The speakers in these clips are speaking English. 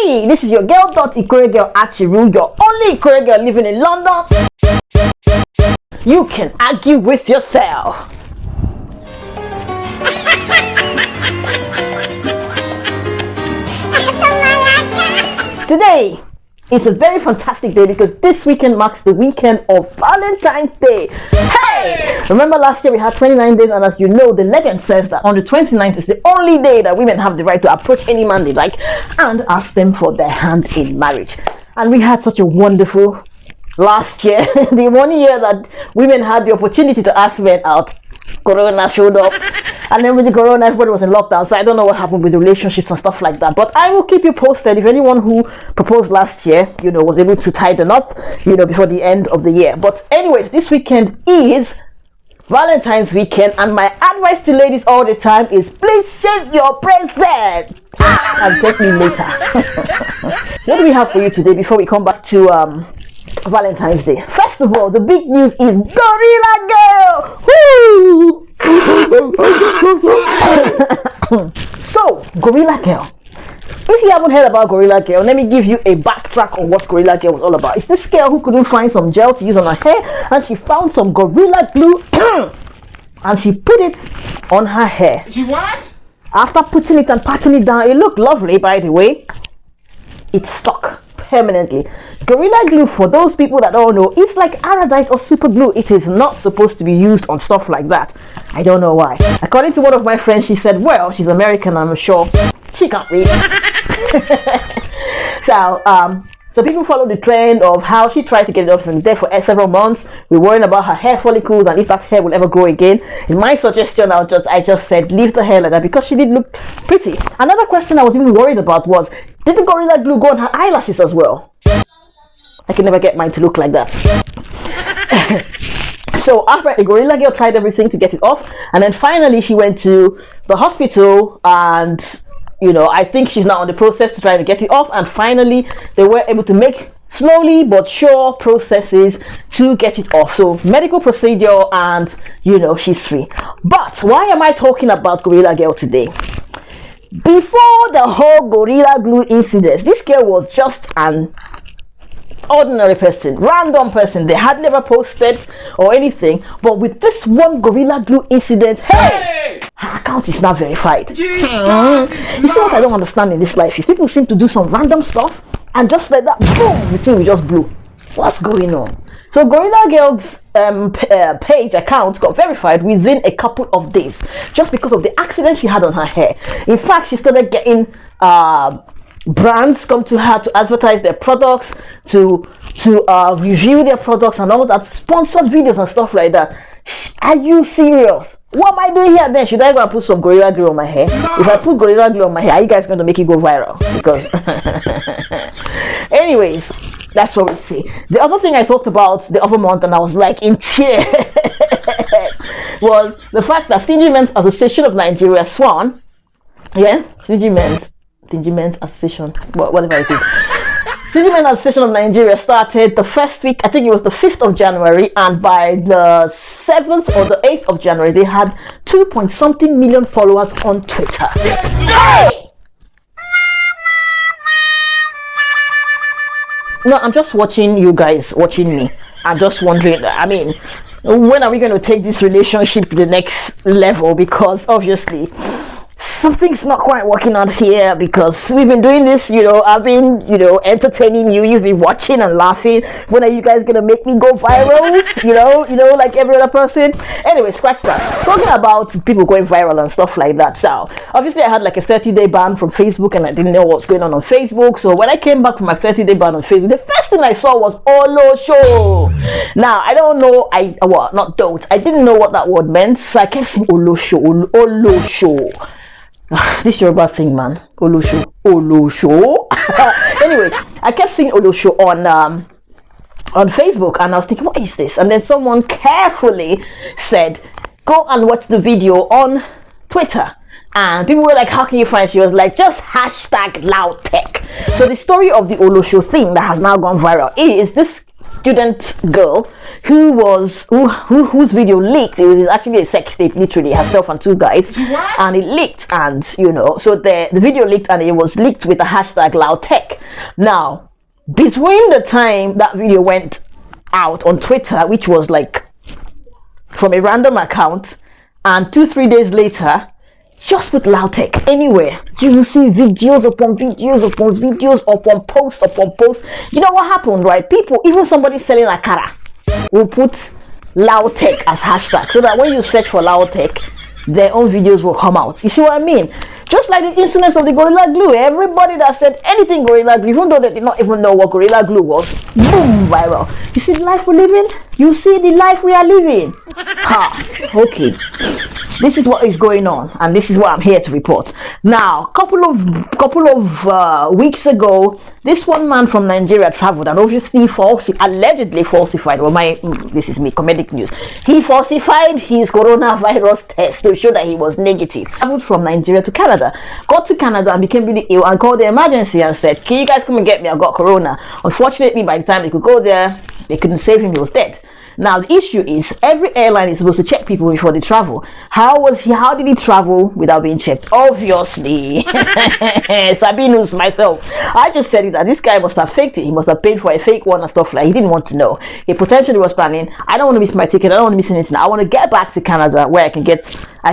Hey, this is your girl IkwerreGirl Achiru, your only IkwerreGirl living in London. You can argue with yourself. Today is a very fantastic day because this weekend marks the weekend of Valentine's Day. Hey! Remember last year we had 29 days, and as you know, the legend says that on the 29th is the only day that women have the right to approach any man they like and ask them for their hand in marriage. And we had such a wonderful last year, the 1 year that women had the opportunity to ask men out. Corona showed up, and then with the corona everybody was in lockdown, so I don't know what happened with the relationships and stuff like that, but I will keep you posted if anyone who proposed last year, you know, was able to tie the knot, you know, before the end of the year. But anyways, this weekend is Valentine's weekend, and my advice to ladies all the time is please shave your present and take me later. What do we have for you today before we come back to Valentine's Day? First of all, the big news is Gorilla Girl. Woo! So, Gorilla Girl. If you haven't heard about Gorilla Girl, let me give you a backtrack on what Gorilla Girl was all about. It's this girl who couldn't find some gel to use on her hair, and she found some Gorilla Glue and she put it on her hair. She what? After putting it and patting it down, it looked lovely, by the way. It stuck permanently. Gorilla Glue, for those people that don't know, it's like Aradite or super glue. It is not supposed to be used on stuff like that. I don't know why. According to one of my friends, she said, well, she's American, I'm sure she can't read. So people follow the trend of how she tried to get it off and there for several months. We're worrying about her hair follicles and if that hair will ever grow again. In my suggestion, I just said leave the hair like that because she did look pretty. Another question I was even worried about was, did the Gorilla Glue go on her eyelashes as well? I can never get mine to look like that. So after the Gorilla Girl tried everything to get it off, and then finally she went to the hospital, and you know, I think she's now on the process to try to get it off, and finally they were able to make slowly but sure processes to get it off. So medical procedure, and you know, she's free. But why am I talking about Gorilla Girl today? Before the whole Gorilla Glue incident, this girl was just an ordinary person, random person. They had never posted or anything, but with this one Gorilla Glue incident, hey, her account is not verified. You see what I don't understand in this life is people seem to do some random stuff and just like that, boom, the thing will just blew. What's going on? So Gorilla Girl's page account got verified within a couple of days just because of the accident she had on her hair. In fact, she started getting brands come to her to advertise their products, to review their products and all that, sponsored videos and stuff like that. Are you serious? What am I doing here then? Should I go and put some Gorilla Glue on my hair? If I put Gorilla Glue on my hair, are you guys going to make it go viral? Because anyways, that's what we see. The other thing I talked about the other month and I was like in tears was the fact that Stingy Men's Association of Nigeria, SWAN, Stingy Men's Association, whatever it is. Stingy Men's Association of Nigeria started the first week, I think it was the 5th of January, and by the 7th or the 8th of January, they had 2-something million followers on Twitter. Hey! No, I'm just watching you guys watching me. I'm just wondering, I mean, when are we going to take this relationship to the next level? Because obviously something's not quite working out here, because we've been doing this, you know, I've been, you know, entertaining you, you've been watching and laughing. When are you guys gonna make me go viral? You know, like every other person. Anyway, scratch that. Talking about people going viral and stuff like that. So obviously I had like a 30-day ban from Facebook, and I didn't know what's going on Facebook. So when I came back from my 30-day ban on Facebook, the first thing I saw was Olosho. Now I don't know, I didn't know what that word meant, so I kept saying Olosho. This Yoruba thing, man. Olosho. Anyway, I kept seeing Olosho on Facebook, and I was thinking, what is this? And then someone carefully said, go and watch the video on Twitter. And people were like, how can you find it? She was like, just hashtag Lautech. So the story of the Olosho thing that has now gone viral is this student girl whose video leaked. It was actually a sex tape, literally herself and two guys. What? And it leaked, and you know, so the video leaked, and it was leaked with the hashtag Lautech. Now, between the time that video went out on Twitter, which was like from a random account, and 2-3 days later, just with Lautech, anywhere you will see videos upon videos upon videos upon posts upon posts. You know what happened, right? People, even somebody selling akara, will put Lautech as hashtag, so that when you search for Lautech, their own videos will come out. You see what I mean? Just like the incidents of the Gorilla Glue, everybody that said anything Gorilla Glue, even though they did not even know what Gorilla Glue was, boom, viral. You see the life we're living? You see the life we are living? Ha, okay. This is what is going on, and this is what I'm here to report. Now, couple of weeks ago, this one man from Nigeria traveled and obviously allegedly falsified. Well, this is me, comedic news. He falsified his coronavirus test to show that he was negative. Traveled from Nigeria to Canada, got to Canada and became really ill and called the emergency and said, "Can you guys come and get me? I got corona." Unfortunately, by the time they could go there, they couldn't save him. He was dead. Now the issue is every airline is supposed to check people before they travel. How did he travel without being checked? Obviously. Sabinus, myself, I just said it that this guy must have faked it. He must have paid for a fake one and stuff like that. He didn't want to know. He potentially was planning, I don't want to miss my ticket, I don't want to miss anything. I want to get back to Canada where I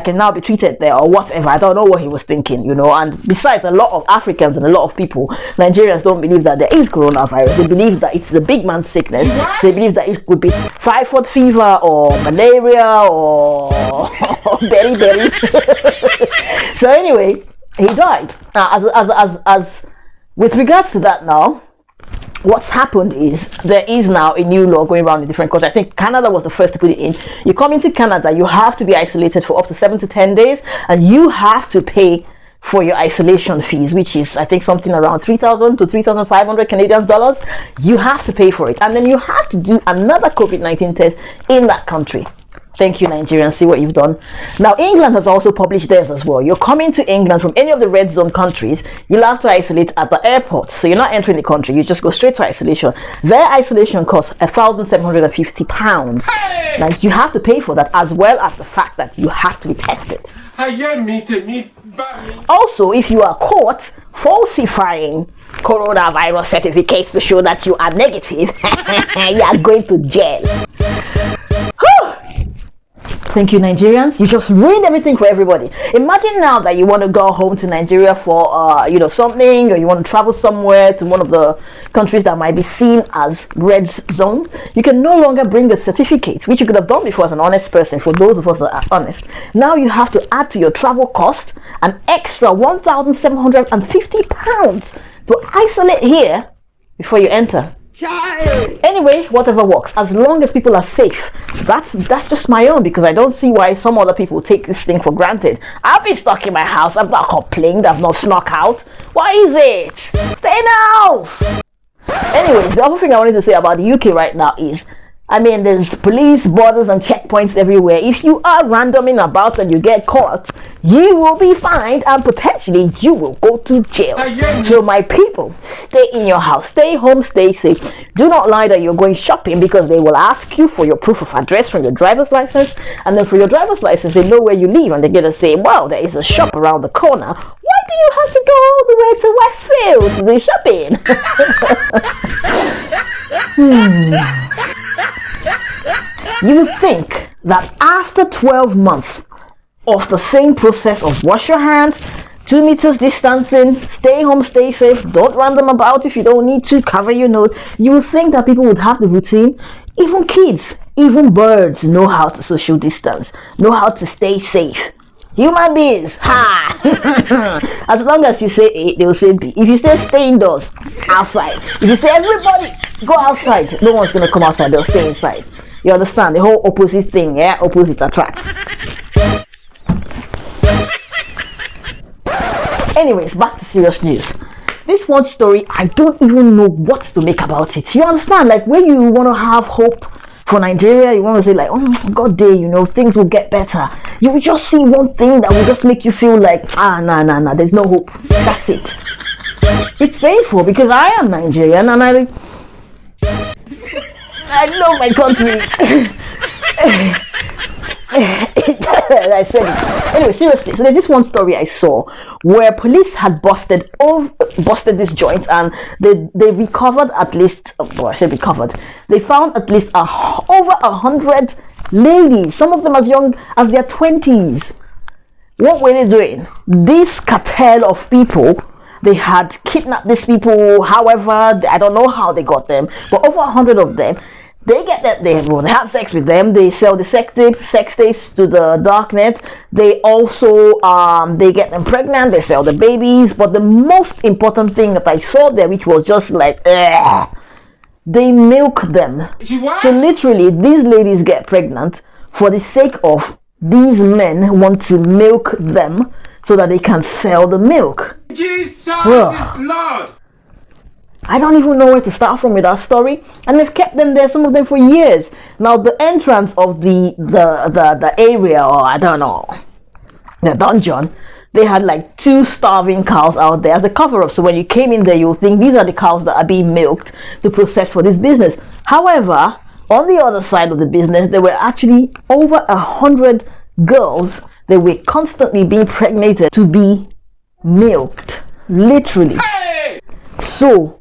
can now be treated there or whatever. I don't know what he was thinking, you know. And besides, a lot of Africans and a lot of people, Nigerians, don't believe that there is coronavirus. They believe that it's a big man's sickness. They believe that it could be typhoid fever or malaria or berry. So anyway, he died. As with regards to that now, what's happened is there is now a new law going around in different countries. I think Canada was the first to put it in. You come into Canada, you have to be isolated for up to 7 to 10 days, and you have to pay for your isolation fees, which is I think something around 3,000 to 3,500 Canadian dollars. You have to pay for it, and then you have to do another COVID-19 test in that country. Thank you, Nigerians. See what you've done. Now, England has also published theirs as well. You're coming to England from any of the red zone countries, you'll have to isolate at the airport. So you're not entering the country, you just go straight to isolation. Their isolation costs £1,750. Hey! Now, you have to pay for that, as well as the fact that you have to be tested. Also, if you are caught falsifying coronavirus certificates to show that you are negative, you are going to jail. Thank you, Nigerians. You just ruined everything for everybody. Imagine now that you want to go home to Nigeria for something, or you want to travel somewhere to one of the countries that might be seen as red zone. You can no longer bring the certificate, which you could have done before as an honest person, for those of us that are honest. Now you have to add to your travel cost an extra £1,750 to isolate here before you enter. Anyway, whatever works, as long as people are safe. That's just my own, because I don't see why some other people take this thing for granted. I've been stuck in my house, I've not complained, I've not snuck out. Why is it? Stay in the house. Anyways, the other thing I wanted to say about the UK right now is, I mean, there's police, borders and checkpoints everywhere. If you are randoming about and you get caught, you will be fined and potentially you will go to jail. So my people, stay in your house, stay home, stay safe. Do not lie that you're going shopping, because they will ask you for your proof of address from your driver's license, and then for your driver's license they know where you live, and they're gonna say, well, there is a shop around the corner. Why do you have to go all the way to Westfield to do shopping? You would think that after 12 months of the same process of wash your hands, 2 meters distancing, stay home, stay safe, don't run them about if you don't need to, cover your nose, you would think that people would have the routine. Even kids, even birds know how to social distance, know how to stay safe. Human beings, ha! As long as you say A, they will say B. If you say stay indoors, outside. If you say everybody go outside, no one's going to come outside, they'll stay inside. You understand? The whole opposite thing, yeah? Opposite attract. Anyways, back to serious news. This one story, I don't even know what to make about it. You understand? Like, when you want to have hope for Nigeria, you want to say like, oh, God day, things will get better. You will just see one thing that will just make you feel like, nah, there's no hope. That's it. It's painful, because I am Nigerian and I love my country. I said it. Anyway, seriously, so there's this one story I saw where police had busted this joint, and they recovered at least, well, I said recovered, they found at least over 100 ladies, some of them as young as their 20s. What were they doing? This cartel of people, they had kidnapped these people. However, I don't know how they got them, but over 100 of them. They get that they have sex with them. They sell the sex tapes to the darknet. They also they get them pregnant. They sell the babies. But the most important thing that I saw there, which was just like, they milk them. So literally, these ladies get pregnant for the sake of these men want to milk them so that they can sell the milk. Jesus is Lord. I don't even know where to start from with that story, and they've kept them there, some of them for years. Now the entrance of the area, or I don't know, the dungeon, they had like 2 starving cows out there as a cover-up. So when you came in there, you'll think these are the cows that are being milked to process for this business. However, on the other side of the business, there were actually over 100 girls that were constantly being pregnated to be milked, literally. Hey! So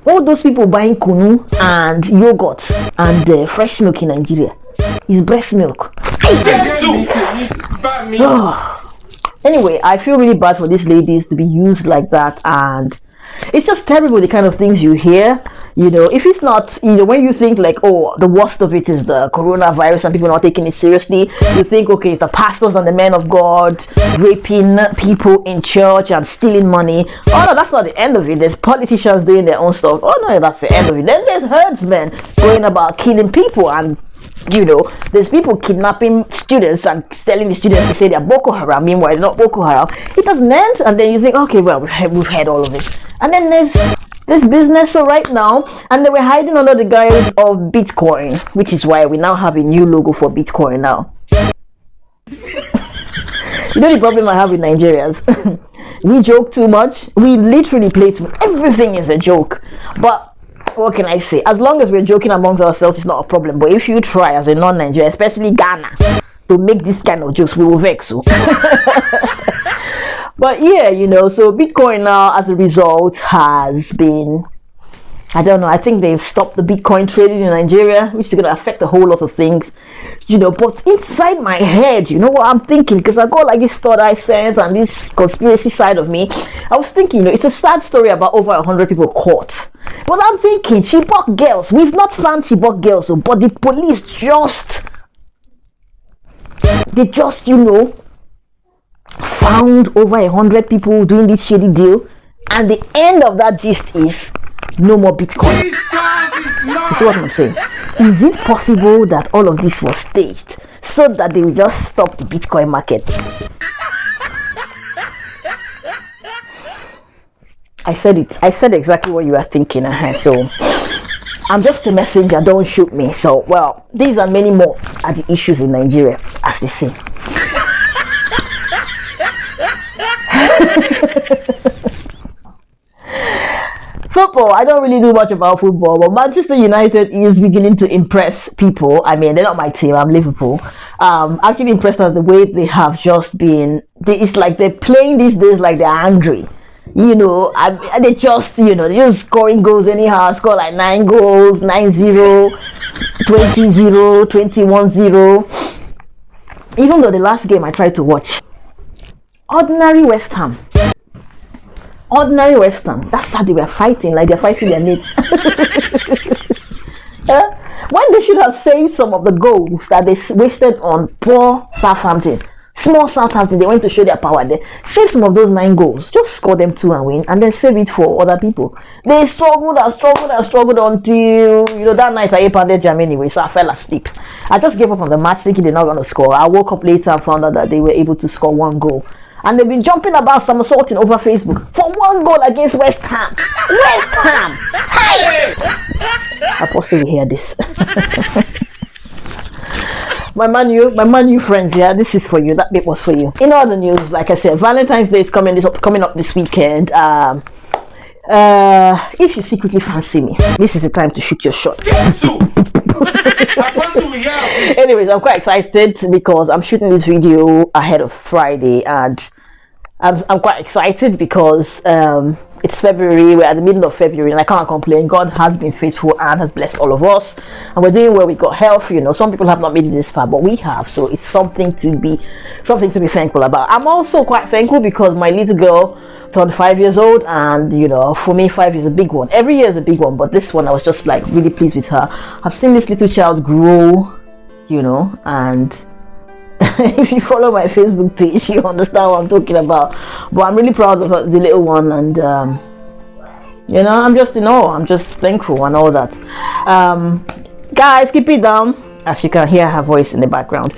all those people buying kunu and yogurt and fresh milk in Nigeria is breast milk. Anyway, I feel really bad for these ladies to be used like that, and it's just terrible, the kind of things you hear. You know, if it's not, you know, when you think like, oh, the worst of it is the coronavirus and people not taking it seriously, you think, okay, it's the pastors and the men of God raping people in church and stealing money. Oh no, that's not the end of it. There's politicians doing their own stuff. Oh no, that's the end of it. Then there's herdsmen going about killing people, and you know, there's people kidnapping students and telling the students to say they're Boko Haram, meanwhile they're not Boko Haram. It doesn't end, and then you think, okay, well, we've had all of it. And then there's this business right now, and they were hiding under the guise of Bitcoin, which is why we now have a new logo for Bitcoin now. You know the problem I have with Nigerians? We joke too much. We literally play too much. Everything is a joke. But what can I say? As long as we're joking amongst ourselves, it's not a problem. But if you try as a non-Nigerian, especially Ghana, to make this kind of jokes, we will vex you. But yeah, you know, so Bitcoin now, as a result, has been, I don't know, I think they've stopped the Bitcoin trading in Nigeria, which is going to affect a whole lot of things, you know. But inside my head, you know what I'm thinking? Because I got like this third eye sense and this conspiracy side of me. I was thinking, you know, it's a sad story about over 100 people caught. But I'm thinking, Chibok girls, we've not found Chibok girls, but the police they just, you know, found over 100 people doing this shady deal, and the end of that gist is no more Bitcoin. You see what I'm saying? Is it possible that all of this was staged so that they will just stop the Bitcoin market? I said it. I said exactly what you are thinking. So I'm just a messenger, don't shoot me. So, well, these and many more are the issues in Nigeria, as they say. Football, I don't really do much about football, but Manchester United is beginning to impress people. I mean, they're not my team, I'm Liverpool. Actually impressed at the way they have just been, it's like they're playing these days like they're angry. You know, and they just, you know, they're just scoring goals anyhow, score like 9 goals, 9-0, 20-0, 21-0. Even though the last game I tried to watch, ordinary West Ham, that's how they were fighting, like they're fighting their mates. When they should have saved some of the goals that they wasted on poor Southampton, small Southampton, they went to show their power there. Save some of those 9 goals, just score them 2 and win, and then save it for other people. They struggled until, you know, that night I pounded jam anyway, so I fell asleep. I just gave up on the match thinking they're not going to score. I woke up later and found out that they were able to score 1 goal. And they've been jumping about somersaulting over Facebook for 1 goal against West Ham. West Ham! Hey! I posted you hear this. My Man U friends, yeah, this is for you. That bit was for you. In other news, like I said, Valentine's Day is coming up this weekend. If you secretly fancy me, this is the time to shoot your shot. Apostle, we have. Anyways, I'm quite excited because I'm shooting this video ahead of Friday, and I'm quite excited because it's February. We're at the middle of February, and I can't complain. God has been faithful and has blessed all of us, and we're doing well. We got health. You know, some people have not made it this far, but we have. So it's something to be thankful about. I'm also quite thankful because my little girl turned 5 years old, and you know, for me, 5 is a big one. Every year is a big one, but this one I was just like really pleased with her. I've seen this little child grow, you know, and if you follow my Facebook page, you understand what I'm talking about. But I'm really proud of the little one, and you know, I'm just in awe. I'm just thankful and all that. Guys, keep it down. As you can hear her voice in the background.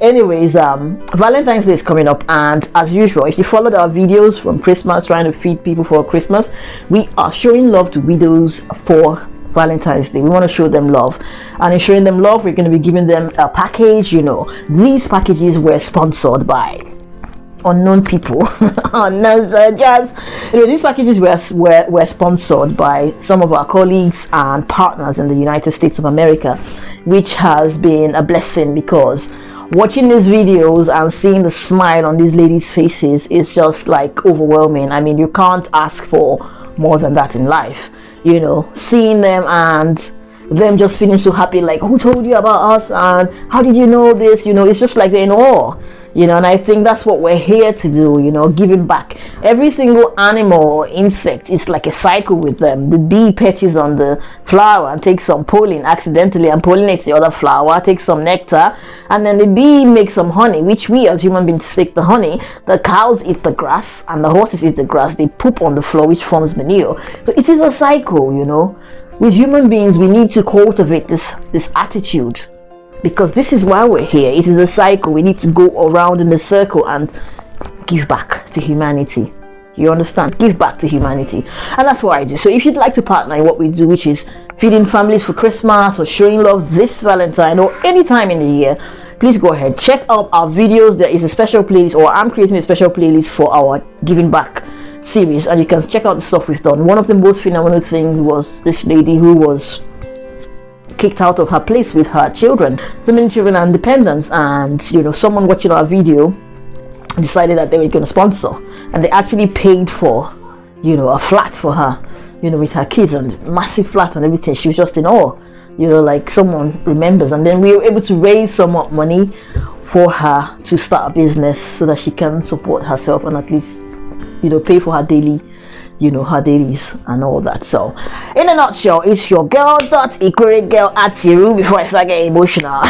Anyways, Valentine's Day is coming up, and as usual, if you followed our videos from Christmas, trying to feed people for Christmas, we are showing love to widows for Valentine's Day. We want to show them love, and in showing them love, we're going to be giving them a package. You know, these packages were sponsored by unknown people. Unknown soldiers. You know, these packages were sponsored by some of our colleagues and partners in the United States of America, which has been a blessing, because watching these videos and seeing the smile on these ladies' faces is just like overwhelming. I mean, you can't ask for more than that in life. You know, seeing them and them just feeling so happy, like, who told you about us, and how did you know this? You know, it's just like they're in awe. You know, and I think that's what we're here to do, you know, giving back. Every single animal or insect is like a cycle with them. The bee perches on the flower and takes some pollen accidentally and pollinates the other flower, takes some nectar, and then the bee makes some honey, which we as human beings take the honey. The cows eat the grass and the horses eat the grass. They poop on the floor, which forms manure. So it is a cycle, you know. With human beings, we need to cultivate this attitude, because this is why we're here. It is a cycle. We need to go around in the circle and give back to humanity. You understand? Give back to humanity. And that's what I do. So if you'd like to partner in what we do, which is feeding families for Christmas or showing love this Valentine or any time in the year, please go ahead. Check out our videos. There is a special playlist, or I'm creating a special playlist for our giving back series, and you can check out the stuff we've done. One of the most phenomenal things was this lady who was kicked out of her place with her children. So many children are independent, and you know, someone watching our video decided that they were going to sponsor, and they actually paid for, you know, a flat for her, you know, with her kids, and massive flat and everything. She was just in awe, you know, like someone remembers. And then we were able to raise some more money for her to start a business so that she can support herself and at least, you know, pay for her daily, you know, her dailies and all that. So in a nutshell, it's your girl IkwerreGirl at you. Before I start getting emotional,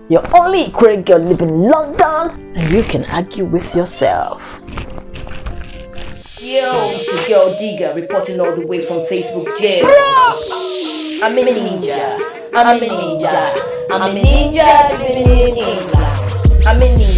your only IkwerreGirl living in London, and you can argue with yourself. Yo, it's your girl DiGa reporting all the way from Facebook jail. I'm a ninja. I'm a ninja. I'm a ninja living in England. I'm a ninja.